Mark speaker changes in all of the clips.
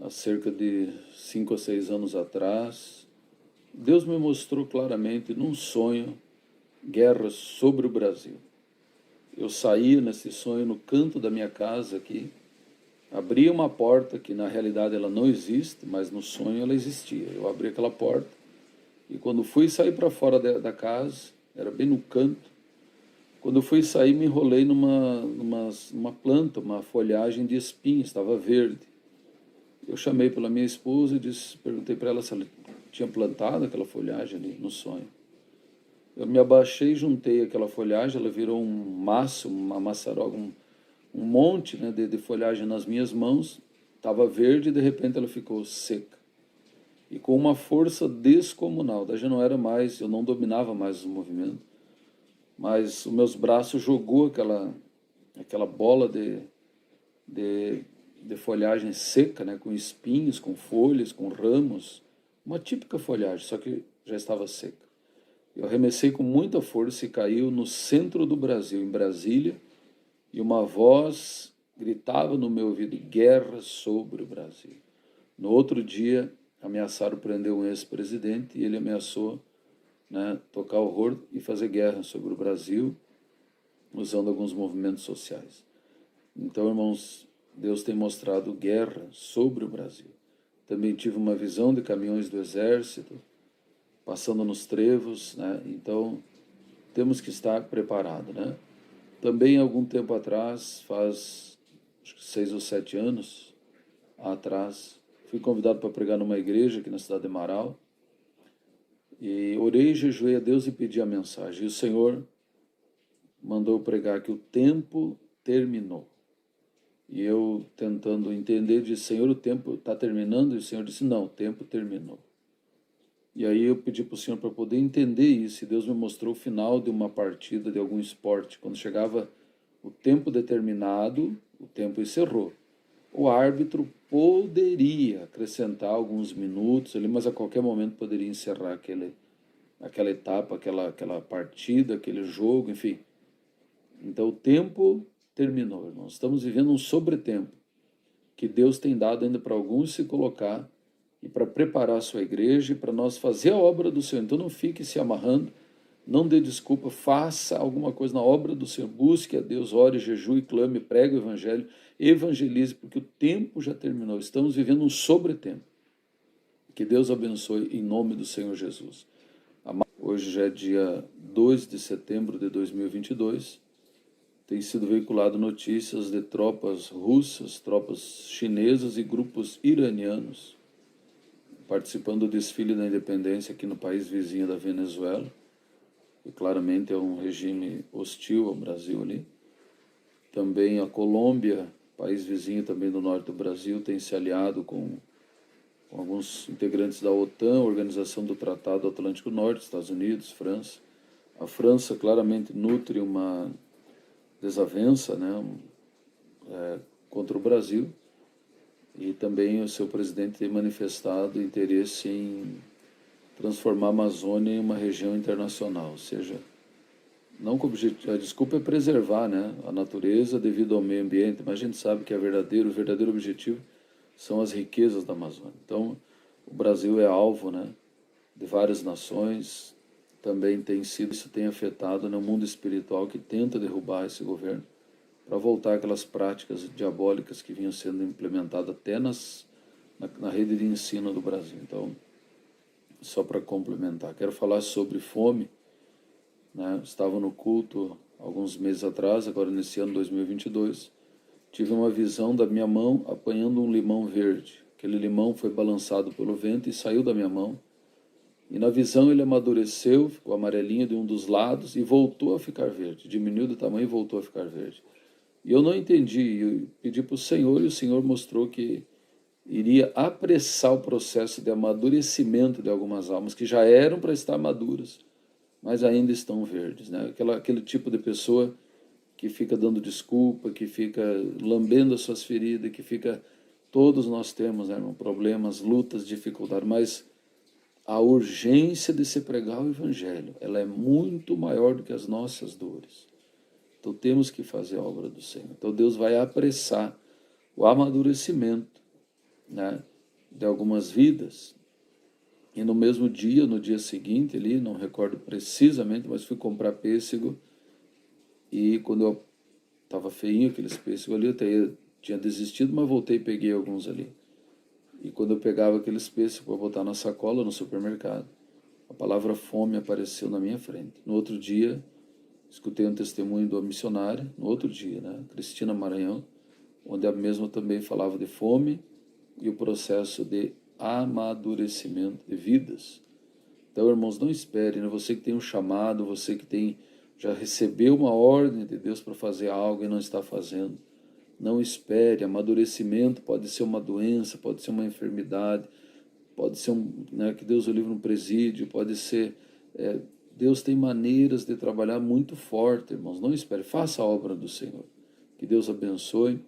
Speaker 1: há cerca de 5 ou 6 anos atrás, Deus me mostrou claramente num sonho guerra sobre o Brasil. Eu saía nesse sonho no canto da minha casa aqui, abria uma porta que na realidade ela não existe, mas no sonho ela existia. Eu abri aquela porta e quando fui sair para fora da casa, era bem no canto, quando eu fui sair me enrolei numa planta, uma folhagem de espinhos, estava verde. Eu chamei pela minha esposa e perguntei para ela se ela tinha plantado aquela folhagem ali no sonho. Eu me abaixei, juntei aquela folhagem, ela virou um maço, uma maçaroca, um monte, né, de folhagem nas minhas mãos. Estava verde e de repente ela ficou seca. E com uma força descomunal. Daí já não era mais, eu não dominava mais os movimentos, mas os meus braços jogou aquela bola de, de folhagem seca, né, com espinhos, com folhas, com ramos, uma típica folhagem, só que já estava seca. Eu arremessei com muita força e caiu no centro do Brasil, em Brasília, e uma voz gritava no meu ouvido: guerra sobre o Brasil. No outro dia, ameaçaram prender um ex-presidente e ele ameaçou, né, tocar horror e fazer guerra sobre o Brasil, usando alguns movimentos sociais. Então, irmãos, Deus tem mostrado guerra sobre o Brasil. Também tive uma visão de caminhões do exército passando nos trevos, né? Então temos que estar preparados, né? Também algum tempo atrás, faz acho que 6 ou 7 anos atrás, fui convidado para pregar numa igreja aqui na cidade de Marau e orei, jejuei a Deus e pedi a mensagem. E o Senhor mandou pregar que o tempo terminou. E eu tentando entender, disse: Senhor, o tempo está terminando? E o Senhor disse: não, o tempo terminou. E aí eu pedi para o Senhor para poder entender isso, e Deus me mostrou o final de uma partida de algum esporte. Quando chegava o tempo determinado, o tempo encerrou. O árbitro poderia acrescentar alguns minutos ali, mas a qualquer momento poderia encerrar aquela etapa, aquela partida, aquele jogo, enfim. Então o tempo terminou, irmãos. Estamos vivendo um sobretempo que Deus tem dado ainda para alguns se colocar e para preparar a sua igreja e para nós fazer a obra do Senhor. Então não fique se amarrando, não dê desculpa, faça alguma coisa na obra do Senhor, busque a Deus, ore, jejue, clame, pregue o evangelho, evangelize, porque o tempo já terminou, estamos vivendo um sobretempo. Que Deus abençoe em nome do Senhor Jesus. Hoje já é dia 2 de setembro de 2022, tem sido veiculado notícias de tropas russas, tropas chinesas e grupos iranianos participando do desfile da independência aqui no país vizinho da Venezuela, que claramente é um regime hostil ao Brasil ali. Também a Colômbia, país vizinho também do norte do Brasil, tem se aliado com alguns integrantes da OTAN, Organização do Tratado Atlântico Norte, Estados Unidos, França. A França claramente nutre uma desavença, né, contra o Brasil, e também o seu presidente tem manifestado interesse em transformar a Amazônia em uma região internacional, ou seja, não com a desculpa é preservar, né, a natureza devido ao meio ambiente, mas a gente sabe que o verdadeiro objetivo são as riquezas da Amazônia. Então, o Brasil é alvo, né, de várias nações, também isso tem afetado no mundo espiritual que tenta derrubar esse governo para voltar aquelas práticas diabólicas que vinham sendo implementadas até na rede de ensino do Brasil. Então, só para complementar, quero falar sobre fome, né? Estava no culto alguns meses atrás, agora nesse ano 2022, tive uma visão da minha mão apanhando um limão verde. Aquele limão foi balançado pelo vento e saiu da minha mão. E na visão ele amadureceu, ficou amarelinho de um dos lados e voltou a ficar verde. Diminuiu de tamanho e voltou a ficar verde. E eu não entendi, eu pedi para o Senhor e o Senhor mostrou que iria apressar o processo de amadurecimento de algumas almas que já eram para estar maduras, mas ainda estão verdes, né? Aquele tipo de pessoa que fica dando desculpa, que fica lambendo as suas feridas, que fica... Todos nós temos, né, irmão, problemas, lutas, dificuldades, mas a urgência de se pregar o Evangelho, ela é muito maior do que as nossas dores. Então temos que fazer a obra do Senhor. Então Deus vai apressar o amadurecimento, né, de algumas vidas. E no mesmo dia, no dia seguinte ali, não recordo precisamente, mas fui comprar pêssego. E quando eu estava feinho aqueles pêssegos ali, eu até tinha desistido, mas voltei e peguei alguns ali. E quando eu pegava aqueles pêssegos para botar na sacola no supermercado, a palavra fome apareceu na minha frente. No outro dia, escutei um testemunho de uma missionária, no outro dia, né, Cristina Maranhão, onde a mesma também falava de fome e o processo de amadurecimento de vidas. Então, irmãos, não esperem, né? Você que tem um chamado, você que já recebeu uma ordem de Deus para fazer algo e não está fazendo. Não espere, amadurecimento pode ser uma doença, pode ser uma enfermidade, pode ser que Deus o livre no presídio, pode ser... Deus tem maneiras de trabalhar muito forte, irmãos. Não espere, faça a obra do Senhor. Que Deus abençoe.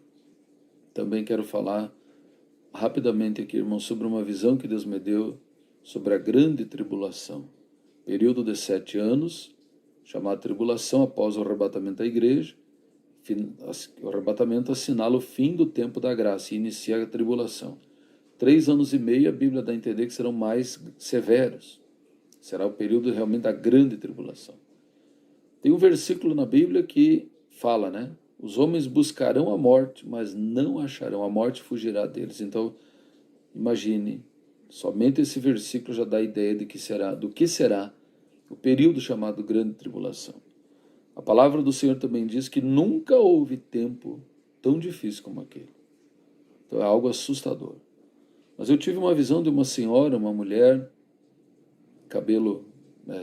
Speaker 1: Também quero falar rapidamente aqui, irmãos, sobre uma visão que Deus me deu sobre a grande tribulação. Período de 7 anos, chamado tribulação após o arrebatamento da igreja. O arrebatamento assinala o fim do tempo da graça e inicia a tribulação. 3 anos e meio, a Bíblia dá a entender que serão mais severos. Será o período realmente da grande tribulação. Tem um versículo na Bíblia que fala, né? Os homens buscarão a morte, mas não acharão. A morte fugirá deles. Então, imagine, somente esse versículo já dá a ideia do que será o período chamado grande tribulação. A palavra do Senhor também diz que nunca houve tempo tão difícil como aquele. Então é algo assustador. Mas eu tive uma visão de uma senhora, uma mulher, cabelo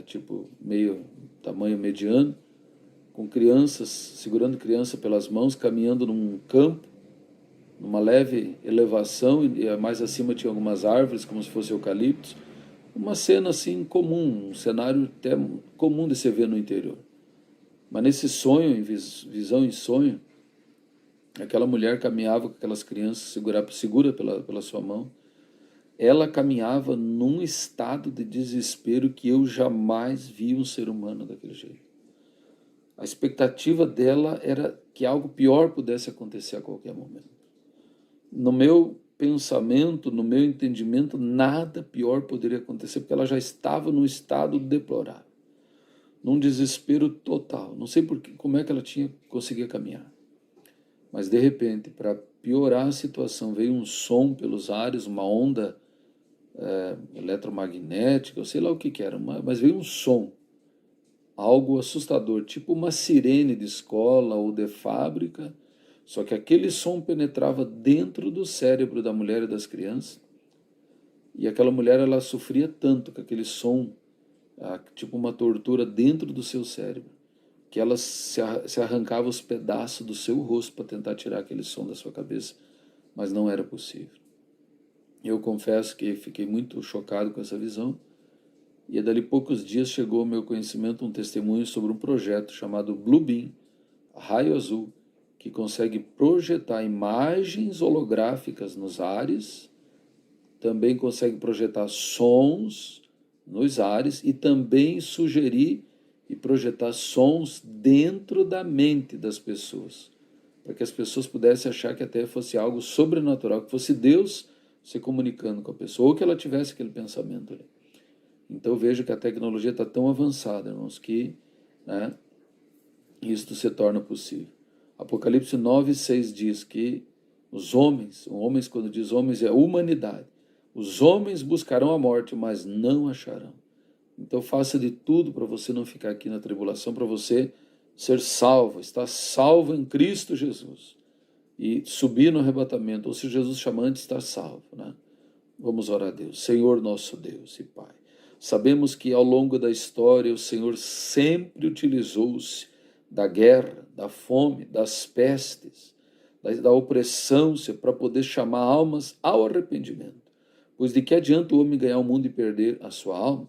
Speaker 1: tipo meio tamanho mediano, com crianças, segurando criança pelas mãos, caminhando num campo, numa leve elevação, e mais acima tinha algumas árvores, como se fossem eucaliptos. Uma cena assim comum, um cenário até comum de se ver no interior. Mas nesse sonho, visão em sonho, aquela mulher caminhava com aquelas crianças, segura pela sua mão. Ela caminhava num estado de desespero que eu jamais vi um ser humano daquele jeito. A expectativa dela era que algo pior pudesse acontecer a qualquer momento. No meu pensamento, no meu entendimento, nada pior poderia acontecer, porque ela já estava num estado deplorável, num desespero total. Não sei como é que ela conseguia caminhar. Mas, de repente, para piorar a situação, veio um som pelos ares, uma onda eletromagnética, eu sei lá o que era, mas veio um som, algo assustador, tipo uma sirene de escola ou de fábrica, só que aquele som penetrava dentro do cérebro da mulher e das crianças, e aquela mulher, ela sofria tanto com aquele som, tipo uma tortura dentro do seu cérebro, que ela se arrancava os pedaços do seu rosto para tentar tirar aquele som da sua cabeça, mas não era possível. Eu confesso que fiquei muito chocado com essa visão, e dali poucos dias chegou ao meu conhecimento um testemunho sobre um projeto chamado Bluebeam, raio azul, que consegue projetar imagens holográficas nos ares, também consegue projetar sons nos ares e também sugerir e projetar sons dentro da mente das pessoas, para que as pessoas pudessem achar que até fosse algo sobrenatural, que fosse Deus se comunicando com a pessoa, ou que ela tivesse aquele pensamento ali. Então vejo que a tecnologia está tão avançada, irmãos, que isto se torna possível. Apocalipse 9:6 diz que os homens quando diz homens é a humanidade, os homens buscarão a morte, mas não acharão. Então faça de tudo para você não ficar aqui na tribulação, para você ser salvo, estar salvo em Cristo Jesus e subir no arrebatamento, ou se Jesus chamar antes, estar salvo, né? Vamos orar a Deus. Senhor nosso Deus e Pai, sabemos que ao longo da história o Senhor sempre utilizou-se da guerra, da fome, das pestes, da opressão, para poder chamar almas ao arrependimento. Pois de que adianta o homem ganhar o mundo e perder a sua alma?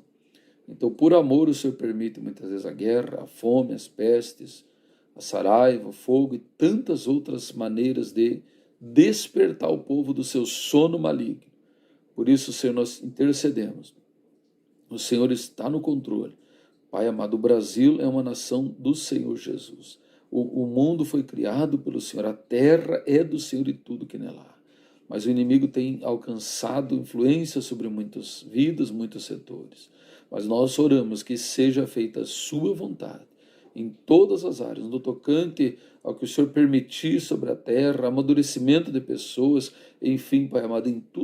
Speaker 1: Então, por amor, o Senhor permite muitas vezes a guerra, a fome, as pestes, a saraiva, o fogo e tantas outras maneiras de despertar o povo do seu sono maligno. Por isso, Senhor, nós intercedemos. O Senhor está no controle. Pai amado, o Brasil é uma nação do Senhor Jesus. O mundo foi criado pelo Senhor, a terra é do Senhor e tudo que nela há. mas o inimigo tem alcançado influência sobre muitas vidas, muitos setores. Mas nós oramos que seja feita a sua vontade em todas as áreas, no tocante ao que o Senhor permitir sobre a terra, amadurecimento de pessoas, enfim, Pai amado, em tudo